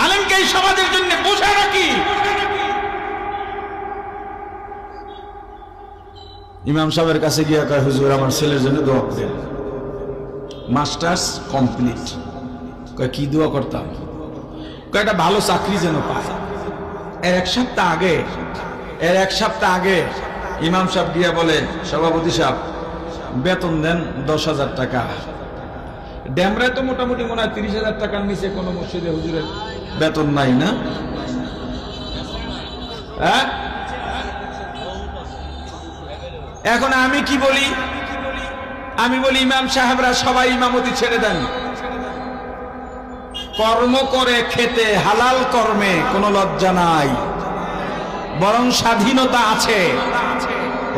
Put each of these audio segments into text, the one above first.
আলেমকে এই সমাজের জন্য বোঝা নাকি? ইমাম সাহেবের কাছে গিয়ে কয়, হুজুর আমার ছেলের জন্য দোয়া করেন, মাস্টার্স কমপ্লিট। কয় কি দোয়া করতাম? কয় একটা ভালো চাকরি যেন পায়। এর এক সপ্তাহ আগে ইমাম সাহেব গিয়া বলে, সভাপতি সাহেব বেতন দেন 10,000 টাকা। ড্যামরায় তো মোটামুটি মনে হয় 30,000 টাকার নিচে কোনো মসজিদে হুজুরের বেতন নাই না? হ্যাঁ, এখন আমি কি বলি? আমি বলি ইমাম সাহেবরা সবাই ইমামতি ছেড়ে দেন, কর্ম করে খেতে, হালাল কর্মে কোনো লজ্জা নাই, বরং স্বাধীনতা আছে।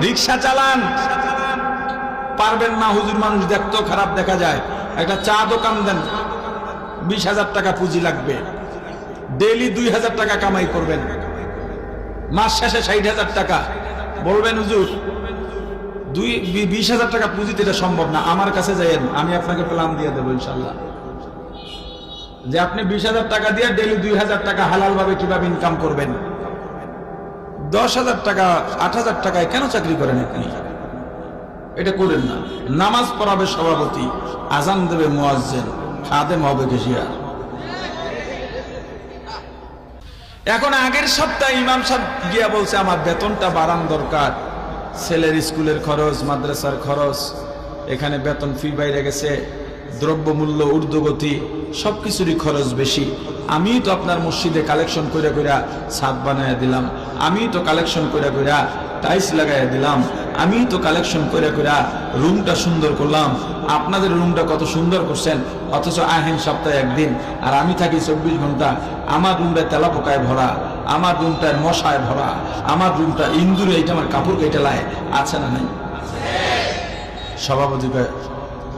রিক্সা চালান, পারবেন না হুজুর, মানুষ দেখতেও খারাপ দেখা যায়। একটা চা দোকান দেন, 20,000 টাকা পুঁজি লাগবে, ডেইলি 2,000 টাকা কামাই করবেন, মাস শেষে 60,000 টাকা। বলবেন হুজুর 20,000 টাকা পুঁজিতে এটা সম্ভব না, আমার কাছে যাইয়েন, আমি আপনাকে প্ল্যান দিয়ে দেবো ইনশাল্লাহ, যে আপনি 20,000 টাকা দিয়ে ডেইলি 2,000 টাকা হালাল ভাবে কিভাবে ইনকাম করবেন। 10,000 টাকা 8,000 টাকায় কেন চাকরি করেন আপনি? এটা করেন না। নামাজ পড়াবে সভাপতি, আজান দেবে মুয়াজ্জিন, খাদেম হবে ক্যাশিয়ার। এখন আগের সপ্তাহে ইমাম সাহেব গিয়া বলছে আমার বেতনটা বাড়ান দরকার, ছেলের স্কুলের খরচ, মাদ্রাসার খরচ, এখানে বেতন ফি বাইরে গেছে, দ্রব্যমূল্য ঊর্ধ্বগতি, সবকিছুরই খরচ বেশি। আমি তো আপনার মসজিদে কালেকশন কইরা কইরা ছাদ বানাইয়া দিলাম, আমি তো কালেকশন কইরা কইরা টাইলস লাগাইয়া দিলাম, আমি তো কালেকশন কইরা কইরা রুমটা সুন্দর করলাম। আপনাদের রুমটা কত সুন্দর করছেন, অথচ আহেন সপ্তাহে একদিন, আর আমি থাকি 24 ঘন্টা। আমার রুমটা তেলা পোকায় ভরা, আমার রুমটায় মশায় ভরা, আমার রুমটা ইন্দুরে, এইটা আমার কাপড় কেটে লায়, আছে না নাই? সভাপতি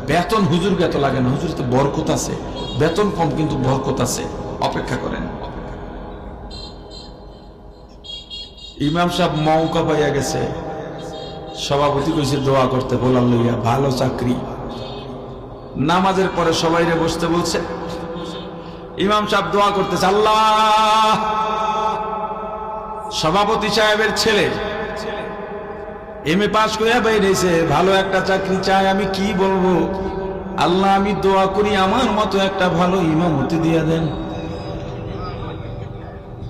বেতন হুজুরকে এত লাগে না, হুজুর তো বরকত আছে, বেতন কম কিন্তু বরকত আছে, অপেক্ষা করেন। ইমাম সাহেব মৌকা পাইয়া গেছে, সভাপতি কইছে দোয়া করতে, বলার লইয়া ভালো চাকরি। নামাজের পরে সবাইরে বসতে বলছে, ইমাম সাহেব দোয়া করতেছে, আল্লাহ, সভাপতি সাহেবের ছেলে এমএ পাস করে বাইরেছে, ভালো একটা চাকরি চাই, আমি কি বলবো? আল্লাহ আমি দোয়া করি আমার মতো একটা ভালো ইমামতি দিয়ে দেন।